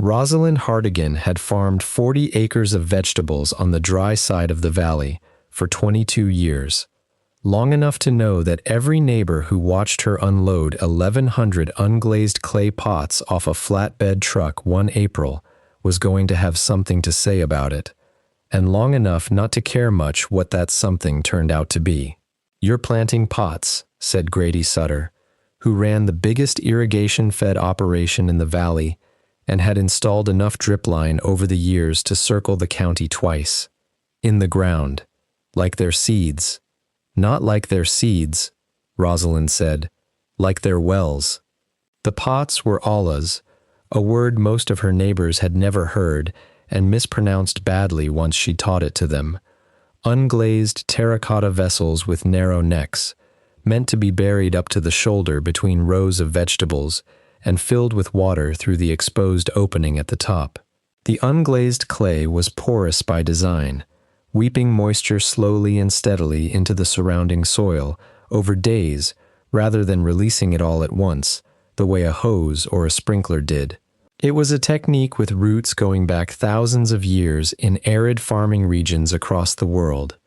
Rosalind Hardigan had farmed 40 acres of vegetables on the dry side of the valley for 22 years, long enough to know that every neighbor who watched her unload 1,100 unglazed clay pots off a flatbed truck one April was going to have something to say about it, and long enough not to care much what that something turned out to be. "You're planting pots," said Grady Sutter, who ran the biggest irrigation-fed operation in the valley and had installed enough drip line over the years to circle the county twice. "In the ground, like their seeds." "Not like their seeds," Rosalind said, "like their wells." The pots were ollas, a word most of her neighbors had never heard and mispronounced badly once she taught it to them. Unglazed terracotta vessels with narrow necks, meant to be buried up to the shoulder between rows of vegetables and filled with water through the exposed opening at the top. The unglazed clay was porous by design, weeping moisture slowly and steadily into the surrounding soil over days rather than releasing it all at once, the way a hose or a sprinkler did. It was a technique with roots going back thousands of years in arid farming regions across the world.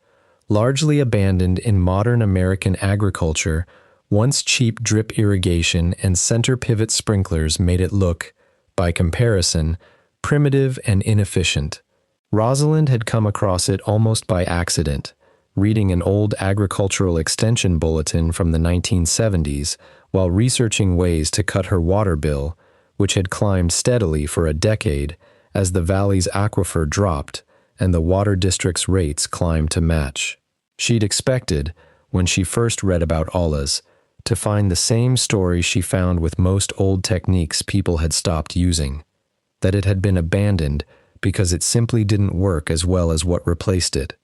Largely abandoned in modern American agriculture, once cheap drip irrigation and center pivot sprinklers made it look, by comparison, primitive and inefficient. Rosalind had come across it almost by accident, reading an old agricultural extension bulletin from the 1970s while researching ways to cut her water bill, which had climbed steadily for a decade as the valley's aquifer dropped and the water district's rates climbed to match. She'd expected, when she first read about ollas, to find the same story she found with most old techniques people had stopped using, that it had been abandoned because it simply didn't work as well as what replaced it.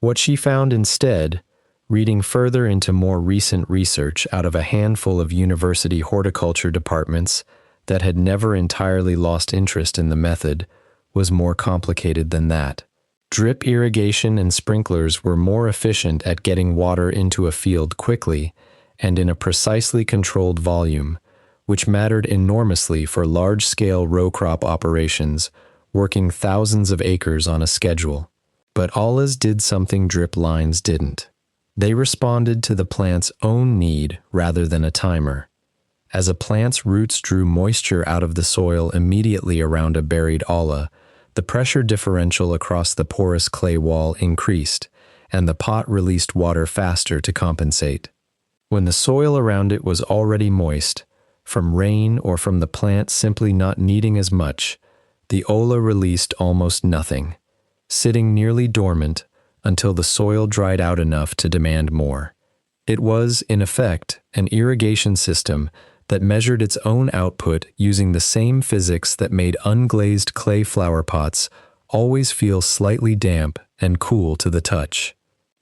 What she found instead, reading further into more recent research out of a handful of university horticulture departments that had never entirely lost interest in the method, was more complicated than that. Drip irrigation and sprinklers were more efficient at getting water into a field quickly and in a precisely controlled volume, which mattered enormously for large-scale row crop operations, working thousands of acres on a schedule. But ollas did something drip lines didn't. They responded to the plant's own need rather than a timer. As a plant's roots drew moisture out of the soil immediately around a buried olla, the pressure differential across the porous clay wall increased, and the pot released water faster to compensate. When the soil around it was already moist, from rain or from the plant simply not needing as much, the olla released almost nothing, sitting nearly dormant until the soil dried out enough to demand more. It was, in effect, an irrigation system that measured its own output using the same physics that made unglazed clay flower pots always feel slightly damp and cool to the touch.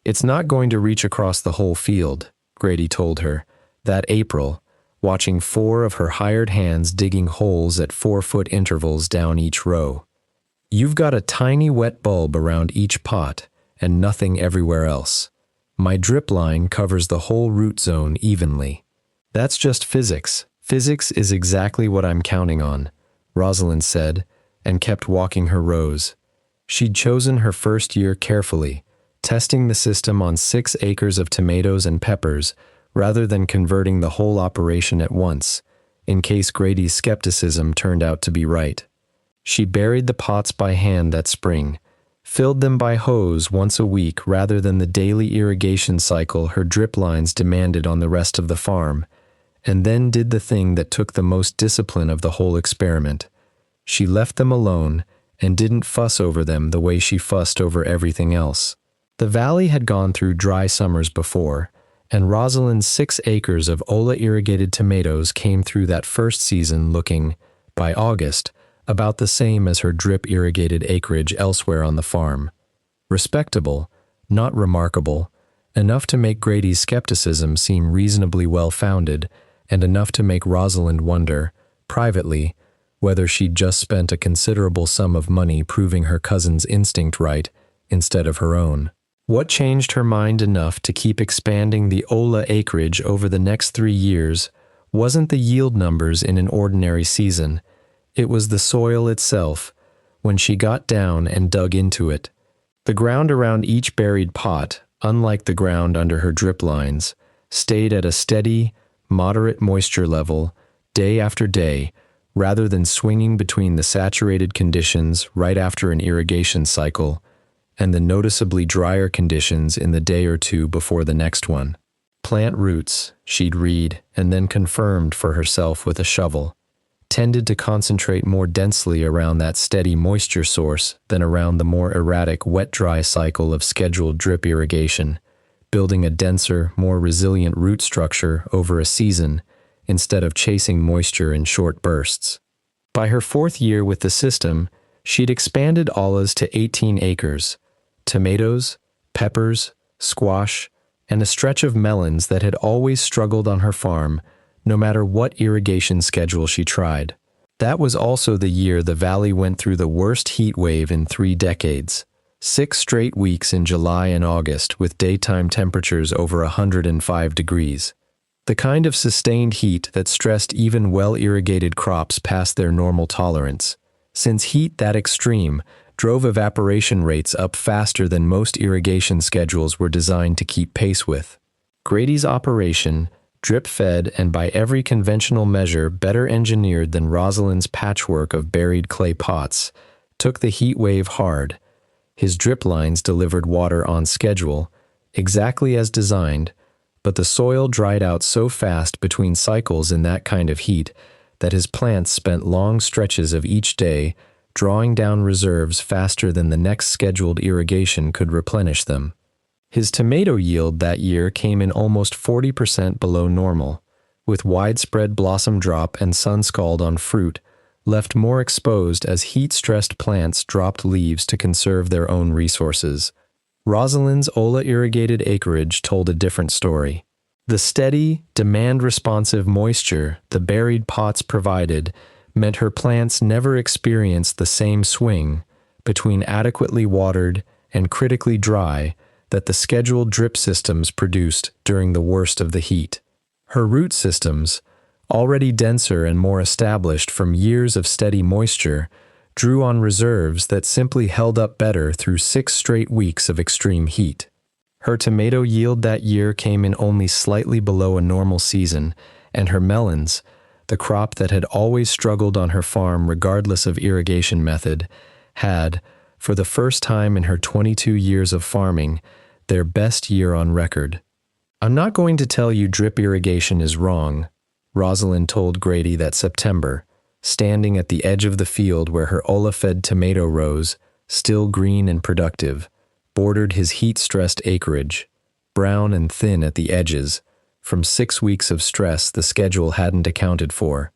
"It's not going to reach across the whole field," Grady told her, that April, watching 4 of her hired hands digging holes at 4-foot intervals down each row. "You've got a tiny wet bulb around each pot and nothing everywhere else. My drip line covers the whole root zone evenly." "That's just physics. Physics is exactly what I'm counting on," Rosalind said, and kept walking her rows. She'd chosen her first year carefully, testing the system on 6 acres of tomatoes and peppers rather than converting the whole operation at once, in case Grady's skepticism turned out to be right. She buried the pots by hand that spring, filled them by hose once a week rather than the daily irrigation cycle her drip lines demanded on the rest of the farm, and then did the thing that took the most discipline of the whole experiment. She left them alone and didn't fuss over them the way she fussed over everything else. The valley had gone through dry summers before, and Rosalind's 6 acres of olla-irrigated tomatoes came through that first season looking, by August, about the same as her drip-irrigated acreage elsewhere on the farm. Respectable, not remarkable, enough to make Grady's skepticism seem reasonably well-founded, and enough to make Rosalind wonder, privately, whether she'd just spent a considerable sum of money proving her cousin's instinct right instead of her own. What changed her mind enough to keep expanding the olla acreage over the next 3 years wasn't the yield numbers in an ordinary season. It was the soil itself, when she got down and dug into it. The ground around each buried pot, unlike the ground under her drip lines, stayed at a steady, moderate moisture level day after day, rather than swinging between the saturated conditions right after an irrigation cycle and the noticeably drier conditions in the day or two before the next one. Plant roots, she'd read and then confirmed for herself with a shovel, tended to concentrate more densely around that steady moisture source than around the more erratic wet-dry cycle of scheduled drip irrigation, building a denser, more resilient root structure over a season instead of chasing moisture in short bursts. By her 4th year with the system, she'd expanded ollas to 18 acres, tomatoes, peppers, squash, and a stretch of melons that had always struggled on her farm, no matter what irrigation schedule she tried. That was also the year the valley went through the worst heat wave in 3 decades, 6 straight weeks in July and August with daytime temperatures over 105 degrees. The kind of sustained heat that stressed even well-irrigated crops past their normal tolerance, since heat that extreme drove evaporation rates up faster than most irrigation schedules were designed to keep pace with. Grady's operation, drip-fed and by every conventional measure better engineered than Rosalind's patchwork of buried clay pots, took the heat wave hard. His drip lines delivered water on schedule, exactly as designed, but the soil dried out so fast between cycles in that kind of heat that his plants spent long stretches of each day drawing down reserves faster than the next scheduled irrigation could replenish them. His tomato yield that year came in almost 40% below normal, with widespread blossom drop and sun scald on fruit, left more exposed as heat-stressed plants dropped leaves to conserve their own resources. Rosalind's olla-irrigated acreage told a different story. The steady, demand-responsive moisture the buried pots provided meant her plants never experienced the same swing between adequately watered and critically dry that the scheduled drip systems produced during the worst of the heat. Her root systems, already denser and more established from years of steady moisture, drew on reserves that simply held up better through 6 straight weeks of extreme heat. Her tomato yield that year came in only slightly below a normal season, and her melons, the crop that had always struggled on her farm regardless of irrigation method, had, for the first time in her 22 years of farming, their best year on record. "I'm not going to tell you drip irrigation is wrong," Rosalind told Grady that September, standing at the edge of the field where her olla-fed tomato rows, still green and productive, bordered his heat-stressed acreage, brown and thin at the edges, from 6 weeks of stress the schedule hadn't accounted for.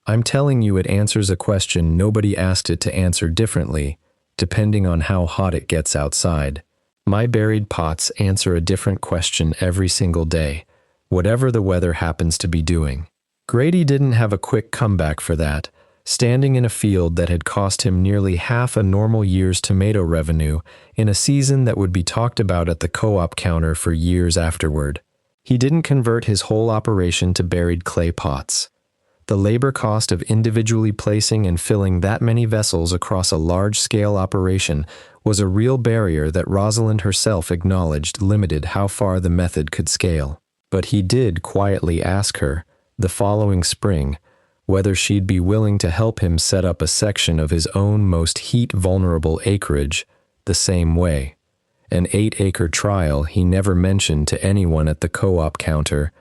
"I'm telling you it answers a question nobody asked it to answer differently, depending on how hot it gets outside. My buried pots answer a different question every single day, whatever the weather happens to be doing." Grady didn't have a quick comeback for that, standing in a field that had cost him nearly half a normal year's tomato revenue in a season that would be talked about at the co-op counter for years afterward. He didn't convert his whole operation to buried clay pots. The labor cost of individually placing and filling that many vessels across a large-scale operation was a real barrier that Rosalind herself acknowledged limited how far the method could scale. But he did quietly ask her, the following spring, whether she'd be willing to help him set up a section of his own most heat-vulnerable acreage the same way. An 8-acre trial he never mentioned to anyone at the co-op counter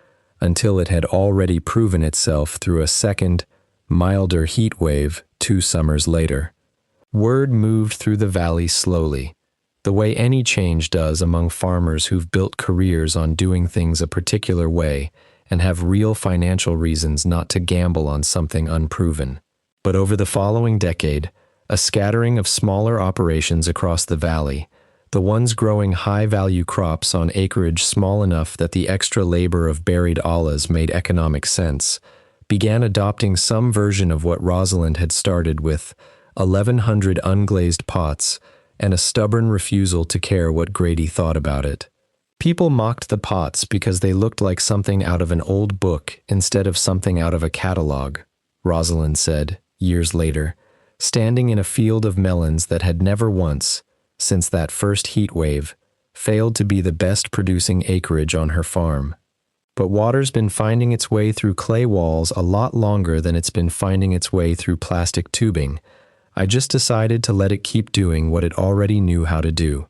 until it had already proven itself through a second, milder heat wave 2 summers later. Word moved through the valley slowly, the way any change does among farmers who've built careers on doing things a particular way and have real financial reasons not to gamble on something unproven. But over the following decade, a scattering of smaller operations across the valley, the ones growing high-value crops on acreage small enough that the extra labor of buried ollas made economic sense, began adopting some version of what Rosalind had started with, 1,100 unglazed pots, and a stubborn refusal to care what Grady thought about it. People mocked the pots because they looked like something out of an old book instead of something out of a catalog, Rosalind said, years later, standing in a field of melons that had never once, since that first heat wave, failed to be the best producing acreage on her farm. But water's been finding its way through clay walls a lot longer than it's been finding its way through plastic tubing. I just decided to let it keep doing what it already knew how to do.